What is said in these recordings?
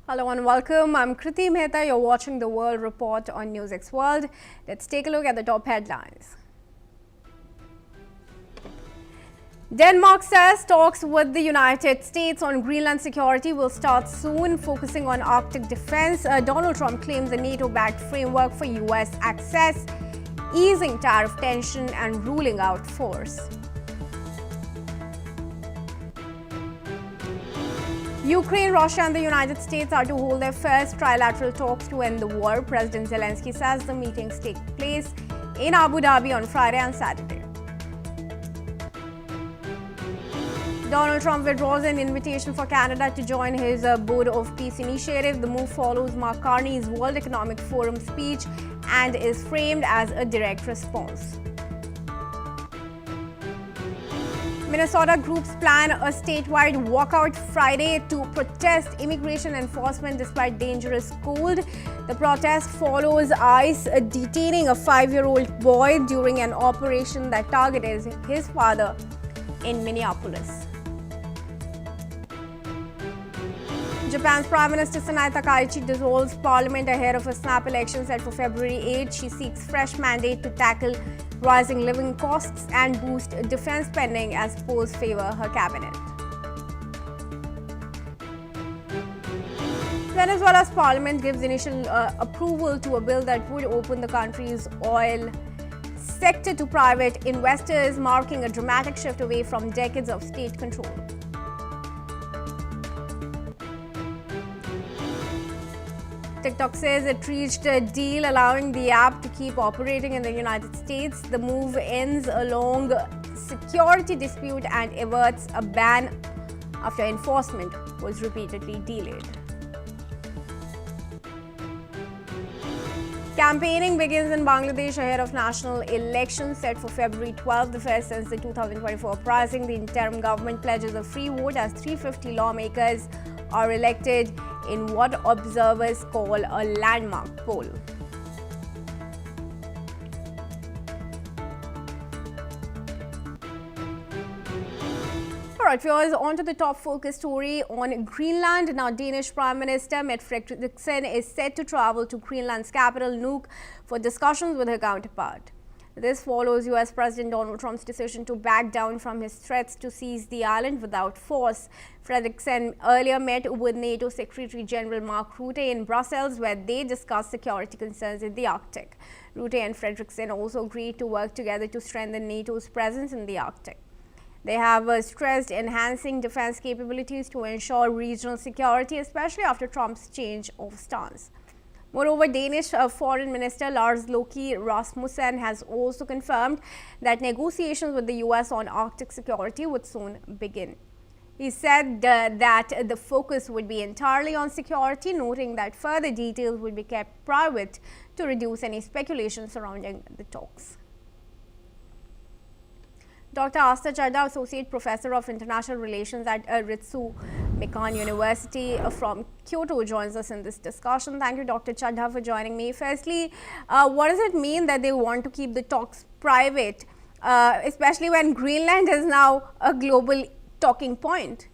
Hello and welcome. I'm Kriti Mehta. You're watching the World Report on NewsX World. Let's take a look at the top headlines. Denmark says talks with the United States on Greenland security will start soon, focusing on Arctic defense. Donald Trump claims a NATO-backed framework for U.S. access, easing tariff tension and ruling out force. Ukraine, Russia and the United States are to hold their first trilateral talks to end the war. President Zelensky says the meetings take place in Abu Dhabi on Friday and Saturday. Donald Trump withdraws an invitation for Canada to join his Board of Peace initiative. The move follows Mark Carney's World Economic Forum speech and is framed as a direct response. Minnesota groups plan a statewide walkout Friday to protest immigration enforcement despite dangerous cold. The protest follows ICE detaining a 5-year-old boy during an operation that targeted his father in Minneapolis. Japan's Prime Minister Takaichi dissolves parliament ahead of a snap election set for February 8. She seeks fresh mandate to tackle rising living costs and boost defense spending as polls favor her cabinet. Venezuela's parliament gives initial approval to a bill that would open the country's oil sector to private investors, marking a dramatic shift away from decades of state control. TikTok says it reached a deal allowing the app to keep operating in the United States. The move ends a long security dispute and averts a ban after enforcement was repeatedly delayed. Campaigning begins in Bangladesh ahead of national elections set for February 12, the first since the 2024 uprising. The interim government pledges a free vote as 350 lawmakers are elected in what observers call a landmark poll. Alright, viewers, on to the top focus story on Greenland. Now, Danish Prime Minister Mette Frederiksen is set to travel to Greenland's capital, Nuuk, for discussions with her counterpart. This follows U.S. President Donald Trump's decision to back down from his threats to seize the island without force. Frederiksen earlier met with NATO Secretary General Mark Rutte in Brussels, where they discussed security concerns in the Arctic. Rutte and Frederiksen also agreed to work together to strengthen NATO's presence in the Arctic. They have stressed enhancing defense capabilities to ensure regional security, especially after Trump's change of stance. Moreover, Danish Foreign Minister Lars Løkke Rasmussen has also confirmed that negotiations with the U.S. on Arctic security would soon begin. He said that the focus would be entirely on security, noting that further details would be kept private to reduce any speculation surrounding the talks. Dr. Asta Chadha, Associate Professor of International Relations at Ritsu Mikan University from Kyoto, joins us in this discussion. Thank you, Dr. Chadha, for joining me. Firstly, what does it mean that they want to keep the talks private, especially when Greenland is now a global talking point?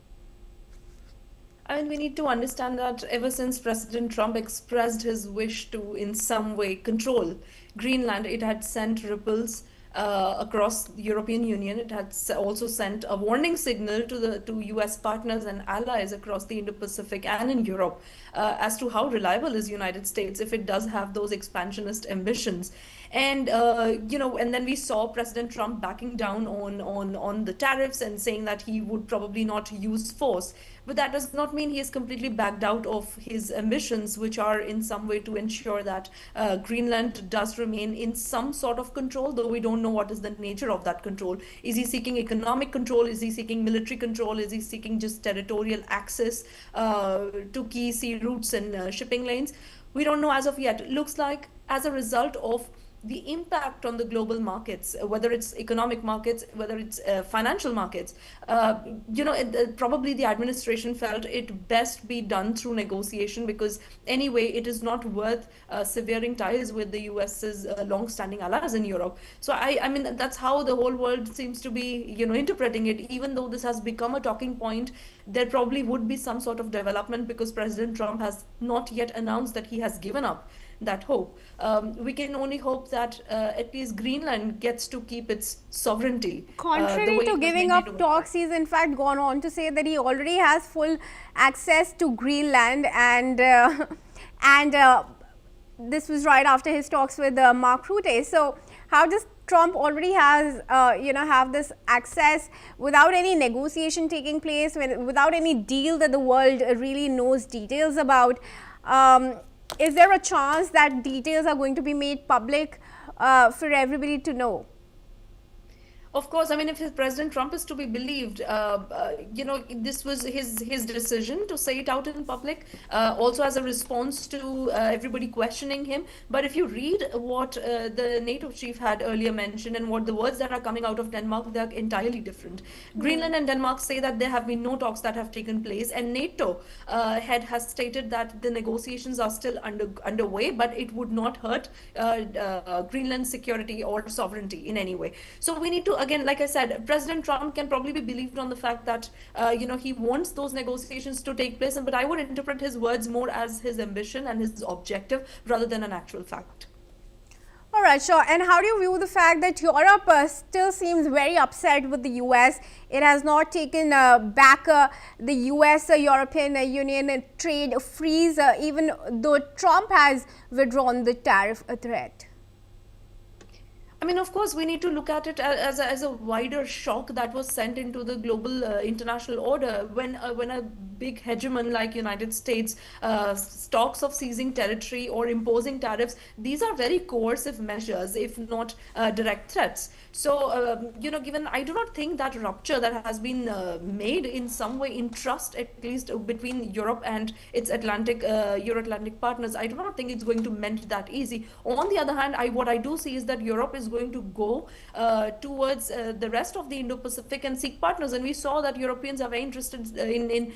I mean, we need to understand that ever since President Trump expressed his wish to, in some way, control Greenland, it had sent ripples across the European Union. It had also sent a warning signal to US partners and allies across the Indo-Pacific and in Europe as to how reliable is United States if it does have those expansionist ambitions. And and then we saw President Trump backing down on the tariffs and saying that he would probably not use force. But that does not mean he is completely backed out of his ambitions, which are in some way to ensure that Greenland does remain in some sort of control, though we don't know what is the nature of that control. Is he seeking economic control? Is he seeking military control? Is he seeking just territorial access to key sea routes and shipping lanes? We don't know as of yet. It looks like as a result of the impact on the global markets, whether it's economic markets, whether it's financial markets, probably the administration felt it best be done through negotiation, because anyway, it is not worth severing ties with the US's long-standing allies in Europe. So I mean, that's how the whole world seems to be, interpreting it. Even though this has become a talking point, there probably would be some sort of development, because President Trump has not yet announced that he has given up that hope. We can only hope that at least Greenland gets to keep its sovereignty. Contrary to giving up talks, he's in fact gone on to say that he already has full access to Greenland, and this was right after his talks with Mark Rutte. So how does Trump already has, have this access without any negotiation taking place, without any deal that the world really knows details about? Is there a chance that details are going to be made public for everybody to know? Of course, I mean, if President Trump is to be believed, this was his decision to say it out in public, also as a response to everybody questioning him. But if you read what the NATO chief had earlier mentioned and what the words that are coming out of Denmark, they are entirely different. Greenland and Denmark say that there have been no talks that have taken place, and NATO head has stated that the negotiations are still underway, but it would not hurt Greenland's security or sovereignty in any way. So we need to, again, like I said, President Trump can probably be believed on the fact that, he wants those negotiations to take place. But I would interpret his words more as his ambition and his objective rather than an actual fact. All right, sure. And how do you view the fact that Europe still seems very upset with the US? It has not taken back the US-European Union trade freeze, even though Trump has withdrawn the tariff threat. I mean, of course, we need to look at it as a wider shock that was sent into the global international order when a big hegemon like United States talks of seizing territory or imposing tariffs. These are very coercive measures, if not direct threats. So, given, I do not think that rupture that has been made in some way in trust, at least between Europe and its Euro-Atlantic partners, I do not think it's going to mend that easy. On the other hand, what I do see is that Europe is going to go towards the rest of the Indo-Pacific and seek partners. And we saw that Europeans are very interested in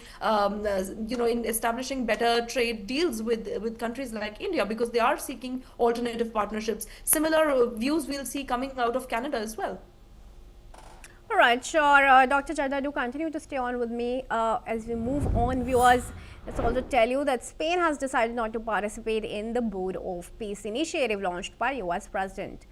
establishing better trade deals with countries like India, because they are seeking alternative partnerships. Similar views we'll see coming out of Canada as well. All right, sure. Dr. Chadha, do continue to stay on with me as we move on. Viewers, let's also tell you that Spain has decided not to participate in the Board of Peace initiative launched by US President.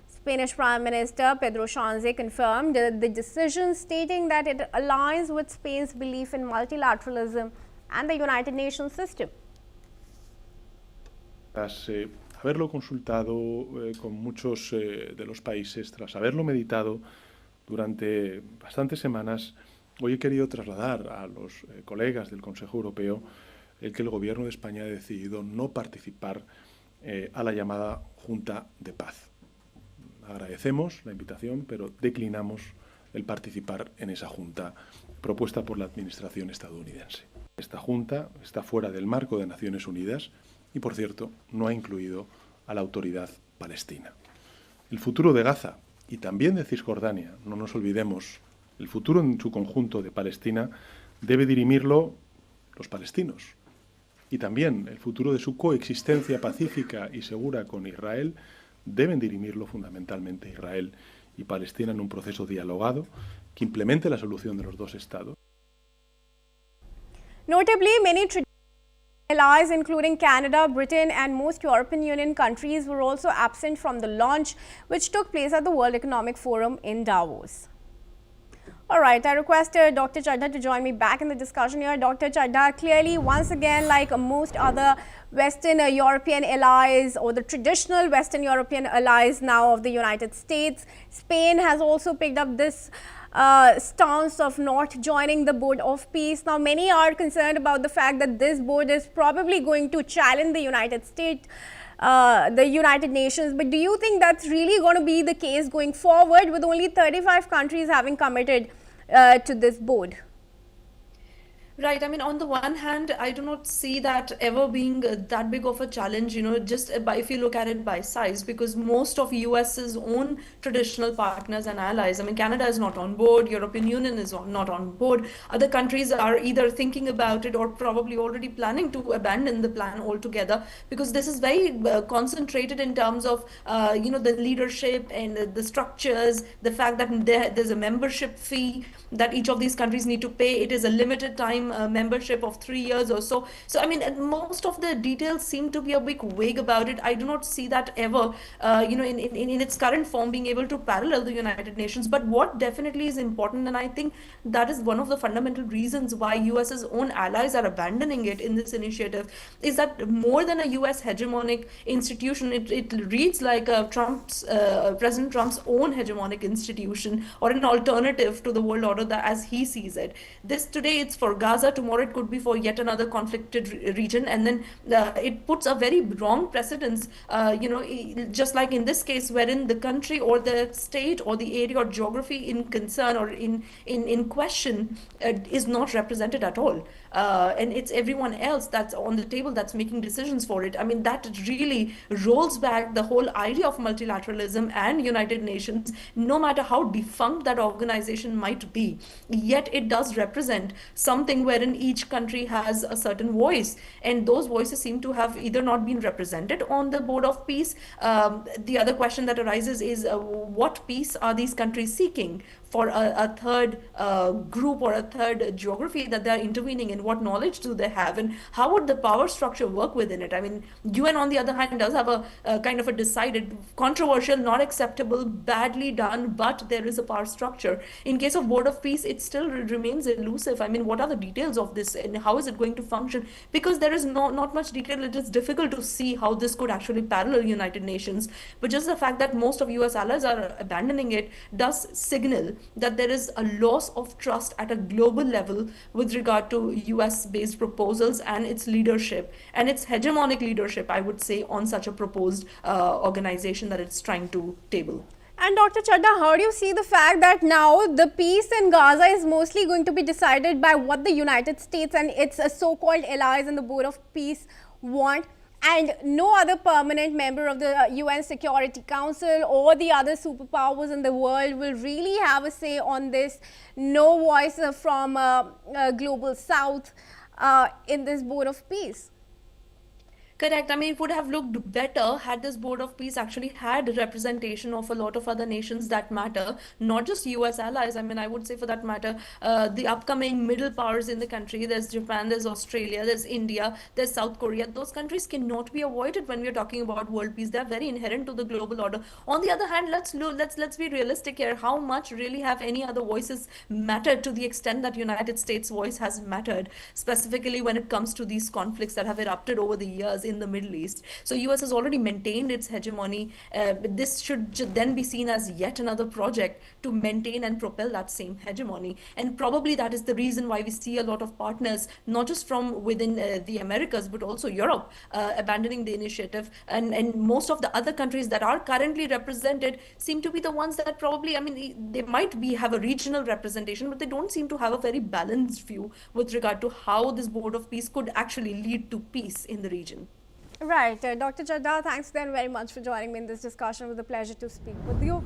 Spanish Prime Minister Pedro Sanchez confirmed the decision, stating that it aligns with Spain's belief in multilateralism and the United Nations system. Tras haberlo consultado con muchos de los países, tras haberlo meditado durante bastantes semanas, hoy he querido trasladar a los colegas del Consejo Europeo el que el Gobierno de España ha decidido no participar a la llamada Junta de Paz. Agradecemos la invitación, pero declinamos el participar en esa junta propuesta por la administración estadounidense. Esta junta está fuera del marco de Naciones Unidas y, por cierto, no ha incluido a la autoridad palestina. El futuro de Gaza y también de Cisjordania, no nos olvidemos, el futuro en su conjunto de Palestina debe dirimirlo los palestinos. Y también el futuro de su coexistencia pacífica y segura con Israel deben dirimirlo fundamentalmente Israel y Palestina en un proceso dialogado que implemente la solución de los dos estados. Notably, many allies, including Canada, Britain and most European Union countries, were also absent from the launch, which took place at the World Economic Forum in Davos. All right, I request Dr. Chadha to join me back in the discussion here. Dr. Chadha, clearly, once again, like most other Western European allies, or the traditional Western European allies now of the United States, Spain has also picked up this stance of not joining the Board of Peace. Now, many are concerned about the fact that this board is probably going to challenge the United States, the United Nations. But do you think that's really going to be the case going forward, with only 35 countries having committed to this board? Right. I mean, on the one hand, I do not see that ever being that big of a challenge, just by, if you look at it by size, because most of US's own traditional partners and allies, I mean, Canada is not on board, European Union is not on board. Other countries are either thinking about it or probably already planning to abandon the plan altogether, because this is very concentrated in terms of, the leadership and the structures, the fact that there's a membership fee that each of these countries need to pay. It is a limited time membership of 3 years or so. So, I mean, most of the details seem to be a bit vague about it. I do not see that ever, in its current form being able to parallel the United Nations. But what definitely is important, and I think that is one of the fundamental reasons why US's own allies are abandoning it in this initiative, is that more than a US hegemonic institution, it reads like President Trump's own hegemonic institution, or an alternative to the world order that as he sees it. This today it's for Gaza, tomorrow it could be for yet another conflicted region, and then it puts a very wrong precedence, just like in this case, wherein the country or the state or the area or geography in concern or in question is not represented at all. And it's everyone else that's on the table that's making decisions for it. I mean, that really rolls back the whole idea of multilateralism and United Nations, no matter how defunct that organization might be. Yet it does represent something wherein each country has a certain voice, and those voices seem to have either not been represented on the Board of Peace. The other question that arises is what peace are these countries seeking for a third group or a third geography that they are intervening in? What knowledge do they have, and how would the power structure work within it? I mean, UN on the other hand does have a kind of a decided, controversial, not acceptable, badly done, but there is a power structure. In case of Board of Peace, it still remains elusive. I mean, what are the details of this and how is it going to function? Because there is not much detail, it is difficult to see how this could actually parallel United Nations. But just the fact that most of US allies are abandoning it does signal that there is a loss of trust at a global level with regard to US-based proposals and its leadership, and its hegemonic leadership, I would say, on such a proposed organization that it's trying to table. And Dr. Chadha, how do you see the fact that now the peace in Gaza is mostly going to be decided by what the United States and its so-called allies in the Board of Peace want, and no other permanent member of the UN Security Council or the other superpowers in the world will really have a say on this? No voice from Global South in this Board of Peace. Correct. I mean, it would have looked better had this Board of Peace actually had representation of a lot of other nations that matter, not just US allies. I mean, I would say for that matter, the upcoming middle powers in the country, there's Japan, there's Australia, there's India, there's South Korea. Those countries cannot be avoided when we're talking about world peace. They're very inherent to the global order. On the other hand, let's be realistic here. How much really have any other voices mattered to the extent that United States' voice has mattered, specifically when it comes to these conflicts that have erupted over the years in the Middle East? So US has already maintained its hegemony. This should then be seen as yet another project to maintain and propel that same hegemony. And probably that is the reason why we see a lot of partners, not just from within the Americas, but also Europe, abandoning the initiative. And most of the other countries that are currently represented seem to be the ones that probably, I mean, they might have a regional representation, but they don't seem to have a very balanced view with regard to how this Board of Peace could actually lead to peace in the region. Right. Dr. Chadha, thanks then very much for joining me in this discussion. It was a pleasure to speak with you.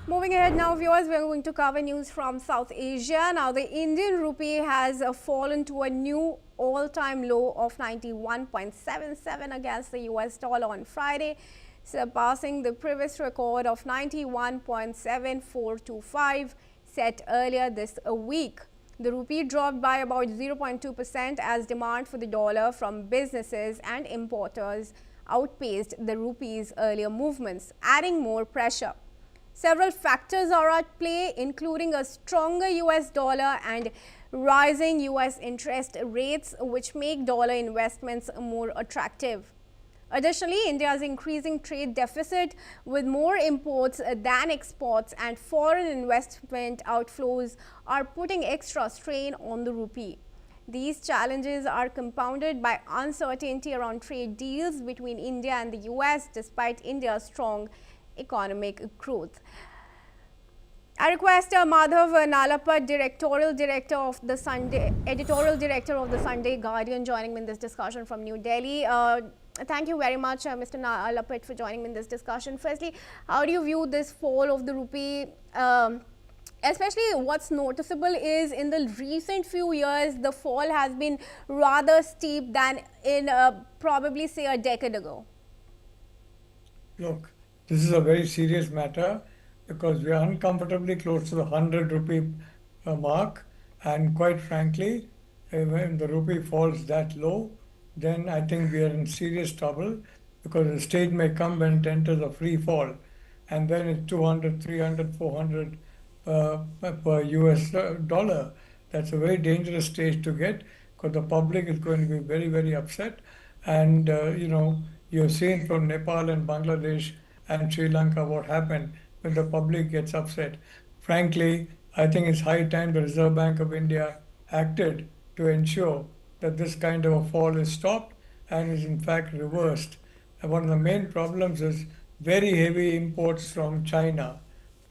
Moving ahead now, viewers, we're going to cover news from South Asia. Now, the Indian rupee has fallen to a new all-time low of 91.77 against the US dollar on Friday, surpassing the previous record of 91.7425 set earlier this week. The rupee dropped by about 0.2% as demand for the dollar from businesses and importers outpaced the rupee's earlier movements, adding more pressure. Several factors are at play, including a stronger US dollar and rising US interest rates, which make dollar investments more attractive. Additionally, India's increasing trade deficit with more imports than exports and foreign investment outflows are putting extra strain on the rupee. These challenges are compounded by uncertainty around trade deals between India and the US despite India's strong economic growth. I request Madhav Nalapat, editorial director of the Sunday Guardian, joining me in this discussion from New Delhi. Thank you very much, Mr. Nalapat, for joining me in this discussion. Firstly, how do you view this fall of the rupee? Especially what's noticeable is in the recent few years, the fall has been rather steep than in probably say a decade ago. Look, this is a very serious matter because we are uncomfortably close to the 100 rupee mark, and quite frankly, when the rupee falls that low, then I think we are in serious trouble because the stage may come when it enters a free fall, and then it's 200, 300, 400 per US dollar. That's a very dangerous stage to get because the public is going to be very, very upset. And, you've seen from Nepal and Bangladesh and Sri Lanka what happened when the public gets upset. Frankly, I think it's high time the Reserve Bank of India acted to ensure that this kind of a fall is stopped and is in fact reversed. And one of the main problems is very heavy imports from China.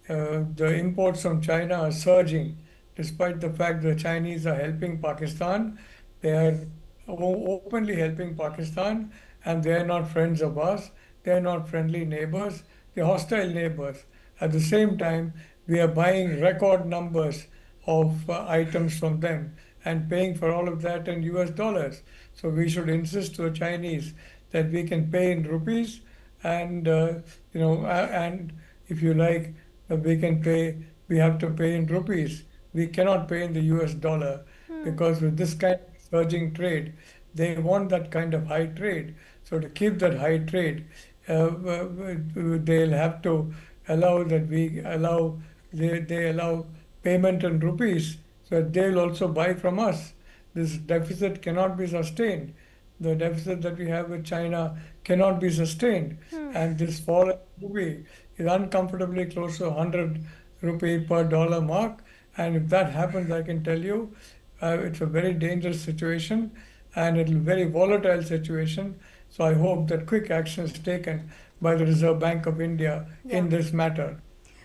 The imports from China are surging, despite the fact the Chinese are helping Pakistan. They are openly helping Pakistan, and they are not friends of ours. They are not friendly neighbors. They are hostile neighbors. At the same time, we are buying record numbers of items from them and paying for all of that in US dollars. So we should insist to the Chinese that we can pay in rupees, and and if you like, we have to pay in rupees. We cannot pay in the US dollar because with this kind of surging trade, they want that kind of high trade. So to keep that high trade, they'll have to allow that they allow payment in rupees, so that they'll also buy from us. This deficit cannot be sustained. The deficit that we have with China cannot be sustained, and this fall in rupee is uncomfortably close to 100 rupee per dollar mark. And if that happens, I can tell you, it's a very dangerous situation, and it's a very volatile situation. So I hope that quick action is taken by the Reserve Bank of India in this matter.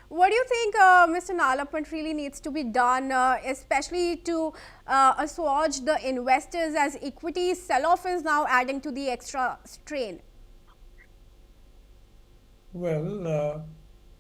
What do you think, Mr. Nalapat, really needs to be done, especially to assuage the investors, as equity sell-off is now adding to the extra strain? Well,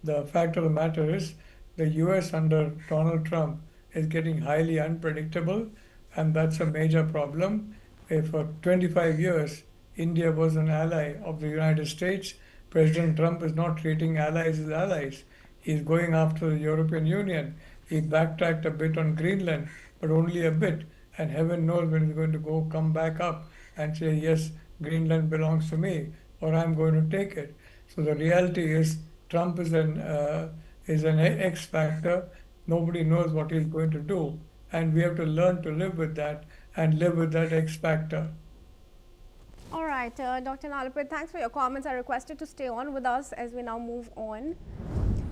the fact of the matter is the US under Donald Trump is getting highly unpredictable, and that's a major problem. For 25 years, India was an ally of the United States. President Trump is not treating allies as allies. He's going after the European Union. He backtracked a bit on Greenland, but only a bit. And heaven knows when he's going to come back up and say, yes, Greenland belongs to me, or I'm going to take it. So the reality is Trump is an X factor. Nobody knows what he's going to do. And we have to learn to live with that and live with that X factor. All right, Dr. Nalapat, thanks for your comments. I requested to stay on with us as we now move on.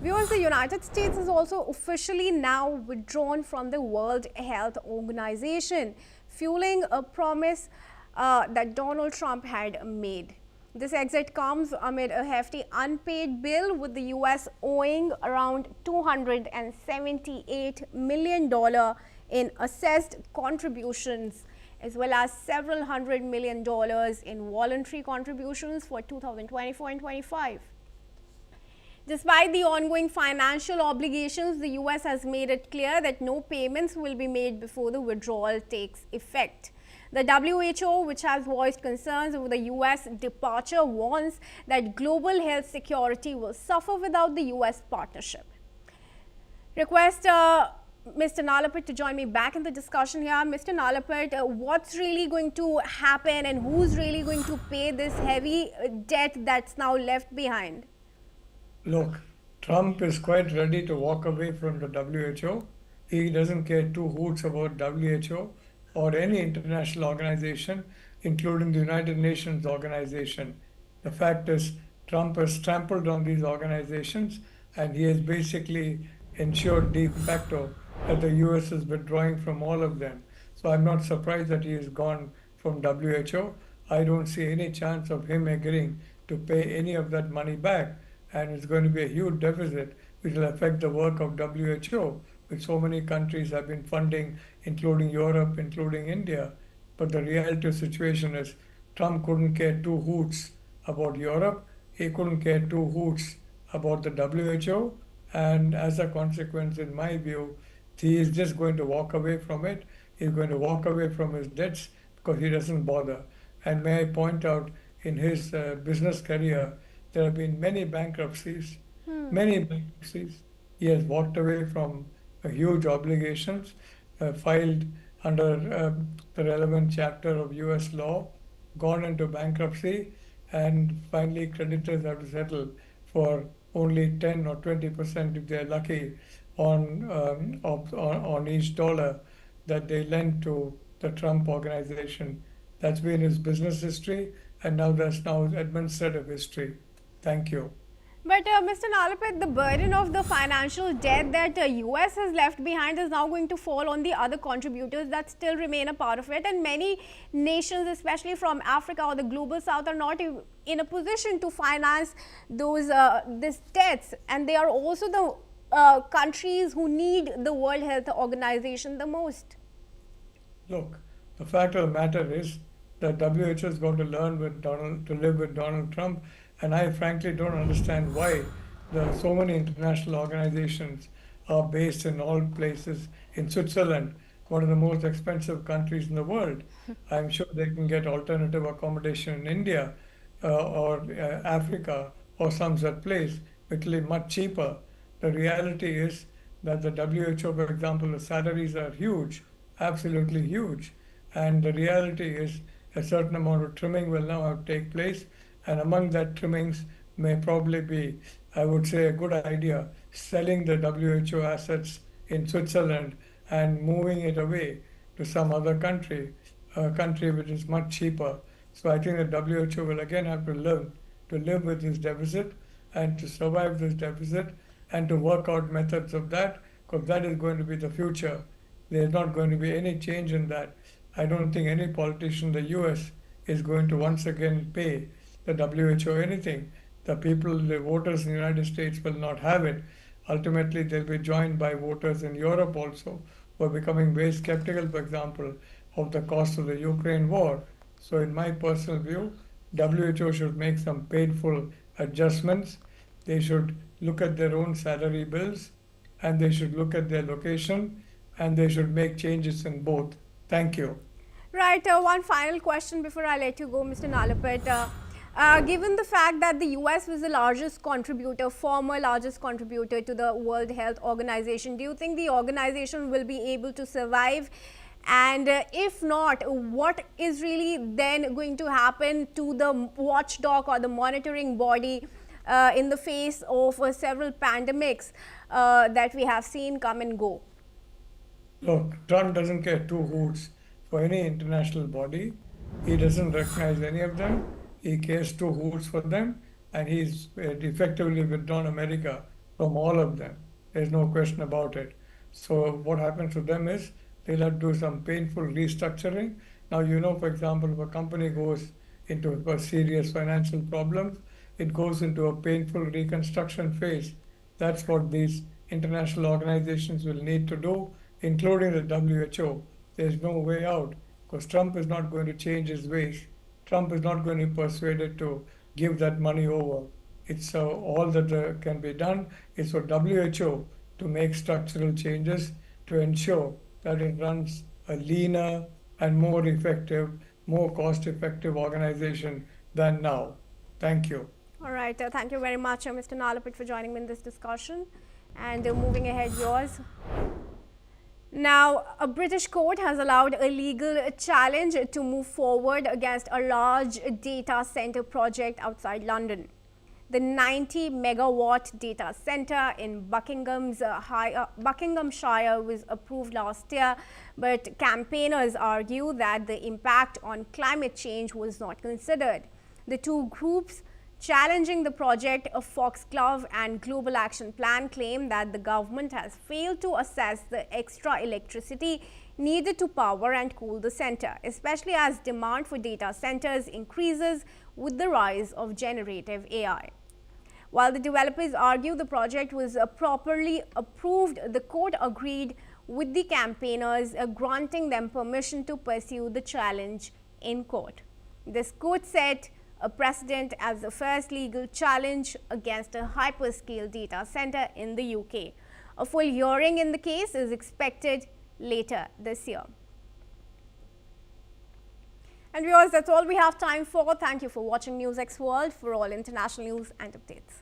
Viewers, the United States is also officially now withdrawn from the World Health Organization, fueling a promise that Donald Trump had made. This exit comes amid a hefty unpaid bill, with the US owing around $278 million in assessed contributions, as well as several $100 million in voluntary contributions for 2024 and 25. Despite the ongoing financial obligations, the US has made it clear that no payments will be made before the withdrawal takes effect. The WHO, which has voiced concerns over the US departure, warns that global health security will suffer without the US partnership. Request Mr. Nalapat to join me back in the discussion here. Mr. Nalapat, what's really going to happen, and who's really going to pay this heavy debt that's now left behind? Look, Trump is quite ready to walk away from the WHO. He doesn't care two hoots about WHO or any international organization, including the United Nations organization. The fact is, Trump has trampled on these organizations, and he has basically ensured de facto that the US is withdrawing from all of them. So I'm not surprised that he has gone from WHO. I don't see any chance of him agreeing to pay any of that money back, and it's going to be a huge deficit which will affect the work of WHO, which so many countries have been funding, including Europe, including India. But the reality situation is Trump couldn't care two hoots about Europe. He couldn't care two hoots about the WHO. And as a consequence, in my view, he is just going to walk away from it. He's going to walk away from his debts because he doesn't bother. And may I point out, in his business career, there have been many bankruptcies, many bankruptcies. He has walked away from huge obligations, filed under the relevant chapter of US law, gone into bankruptcy, and finally creditors have to settle for only 10 or 20% if they're lucky on each dollar that they lend to the Trump organization. That's been his business history, and now that's now his administrative history. Thank you. But Mr. Nalapet, the burden of the financial debt that US has left behind is now going to fall on the other contributors that still remain a part of it, and many nations, especially from Africa or the global south, are not in a position to finance those these debts, and they are also the countries who need the World Health Organization the most. Look, the fact of the matter is that WHO is going to live with Donald Trump. And I frankly don't understand why so many international organizations are based in all places. In Switzerland, one of the most expensive countries in the world. I'm sure they can get alternative accommodation in India or Africa or some such place, which will be much cheaper. The reality is that the WHO, for example, the salaries are huge, absolutely huge. And the reality is a certain amount of trimming will now have to take place. And among that trimmings may probably be, I would say, a good idea, selling the WHO assets in Switzerland and moving it away to some other country, a country which is much cheaper. So I think the WHO will again have to live with this deficit and to survive this deficit and to work out methods of that, because that is going to be the future. There's not going to be any change in that. I don't think any politician in the US is going to once again pay the WHO anything. The people, the voters in the United States will not have it. Ultimately, they'll be joined by voters in Europe also, who are becoming very skeptical, for example, of the cost of the Ukraine war. So in my personal view, WHO should make some painful adjustments. They should look at their own salary bills, and they should look at their location, and they should make changes in both. Thank you. Right, one final question before I let you go, Mr. Nalapet. Given the fact that the US was the largest contributor, former largest contributor to the World Health Organization, do you think the organization will be able to survive? And if not, what is really then going to happen to the watchdog or the monitoring body in the face of several pandemics that we have seen come and go? Look, Trump doesn't care two hoots for any international body. He doesn't recognize any of them. He cares two hoots for them, and he's effectively withdrawn America from all of them. There's no question about it. So what happens to them is they'll have to do some painful restructuring. Now, you know, for example, if a company goes into a serious financial problems, it goes into a painful reconstruction phase. That's what these international organizations will need to do, including the WHO. There's no way out, because Trump is not going to change his ways. Trump is not going to be persuaded to give that money over. It's all that can be done is for WHO to make structural changes to ensure that it runs a leaner and more effective, more cost-effective organization than now. Thank you. All right. Thank you very much, Mr. Nalapet, for joining me in this discussion. And moving ahead, yours. Now, a British court has allowed a legal challenge to move forward against a large data center project outside London. The 90 megawatt data center in Buckinghamshire was approved last year, but campaigners argue that the impact on climate change was not considered. The two groups challenging the project, a Foxglove and Global Action Plan, claim that the government has failed to assess the extra electricity needed to power and cool the center, especially as demand for data centers increases with the rise of generative AI. While the developers argue the project was properly approved, the court agreed with the campaigners, granting them permission to pursue the challenge in court. This court set a precedent as the first legal challenge against a hyperscale data center in the UK. A full hearing in the case is expected later this year. And viewers, that's all we have time for. Thank you for watching NewsX World. For all international news and updates.